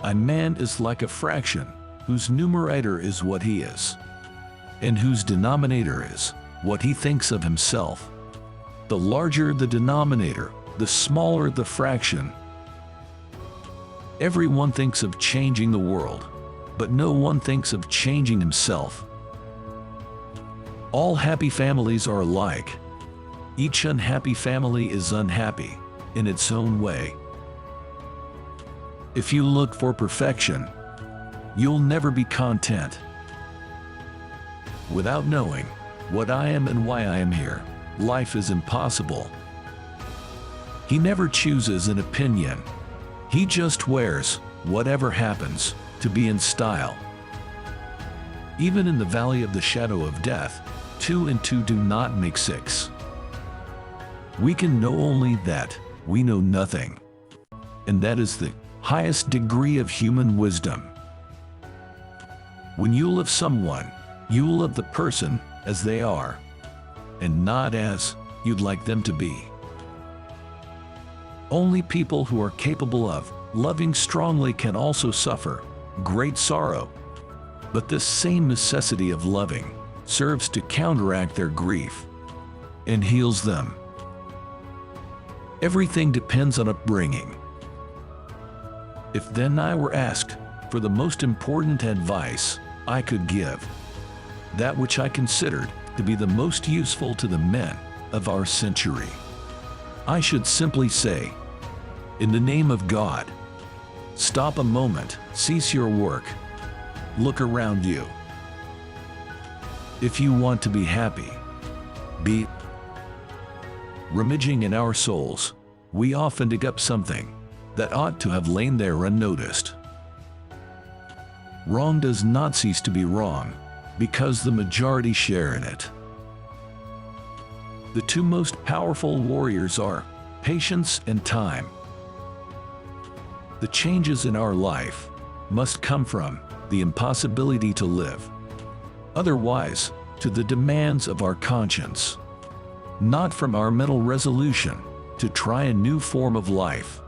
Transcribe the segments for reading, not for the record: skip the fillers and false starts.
A man is like a fraction, whose numerator is what he is, and whose denominator is what he thinks of himself. The larger the denominator, the smaller the fraction. Everyone thinks of changing the world, but no one thinks of changing himself. All happy families are alike. Each unhappy family is unhappy in its own way. If you look for perfection, you'll never be content. Without knowing what I am and why I am here, life is impossible. He never chooses an opinion. He just wears whatever happens to be in style. Even in the valley of the shadow of death, 2 and 2 do not make 6. We can know only that we know nothing, and that is the highest degree of human wisdom. When you love someone, you love the person as they are, and not as you'd like them to be. Only people who are capable of loving strongly can also suffer great sorrow, but this same necessity of loving serves to counteract their grief and heals them. Everything depends on upbringing. If then I were asked for the most important advice I could give, that which I considered to be the most useful to the men of our century, I should simply say, in the name of God, stop a moment, cease your work, look around you. If you want to be happy, be. Rummaging in our souls, we often dig up something that ought to have lain there unnoticed. Wrong does not cease to be wrong because the majority share in it. The two most powerful warriors are patience and time. The changes in our life must come from the impossibility to live otherwise to the demands of our conscience, not from our mental resolution to try a new form of life.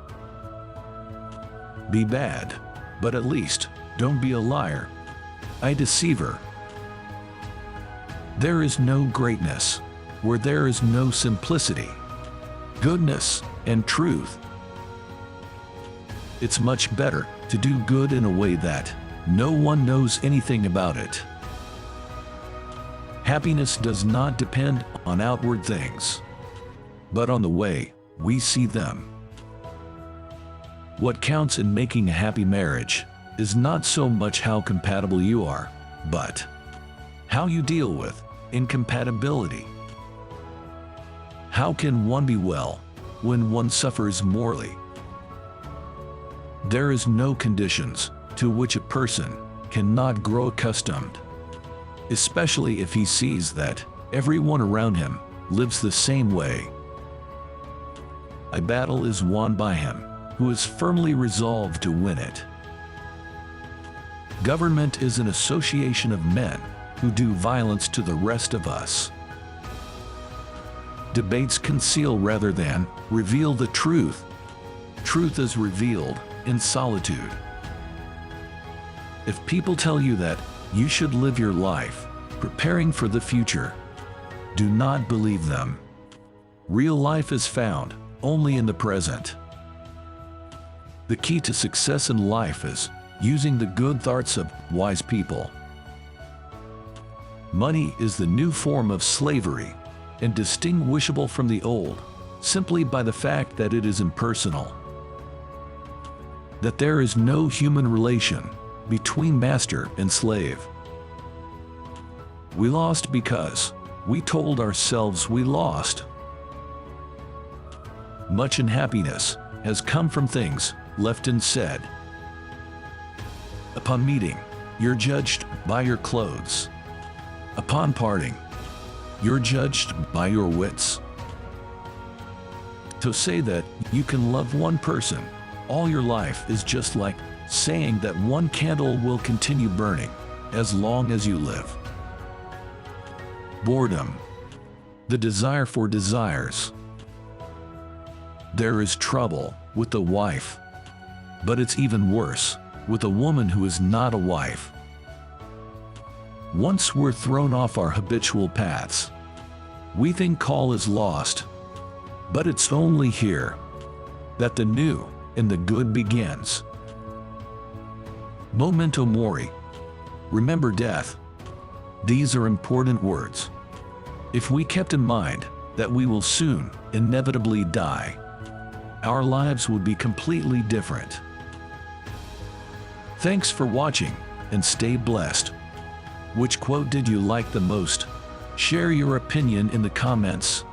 Be bad, but at least don't be a liar, a deceiver. There is no greatness where there is no simplicity, goodness, and truth. It's much better to do good in a way that no one knows anything about it. Happiness does not depend on outward things, but on the way we see them. What counts in making a happy marriage is not so much how compatible you are, but how you deal with incompatibility. How can one be well when one suffers morally? There is no conditions to which a person cannot grow accustomed, especially if he sees that everyone around him lives the same way. A battle is won by him who is firmly resolved to win it. Government is an association of men who do violence to the rest of us. Debates conceal rather than reveal the truth. Truth is revealed in solitude. If people tell you that you should live your life preparing for the future, do not believe them. Real life is found only in the present. The key to success in life is using the good thoughts of wise people. Money is the new form of slavery, and distinguishable from the old simply by the fact that it is impersonal. That there is no human relation between master and slave. We lost because we told ourselves we lost. Much unhappiness has come from things left unsaid. Upon meeting, you're judged by your clothes. Upon parting, you're judged by your wits. To say that you can love one person all your life is just like saying that one candle will continue burning as long as you live. Boredom. The desire for desires. There is trouble with the wife, but it's even worse with a woman who is not a wife. Once we're thrown off our habitual paths, we think all is lost. But it's only here that the new and the good begins. Memento mori. Remember death. These are important words. If we kept in mind that we will soon inevitably die, our lives would be completely different. Thanks for watching, and stay blessed. Which quote did you like the most? Share your opinion in the comments.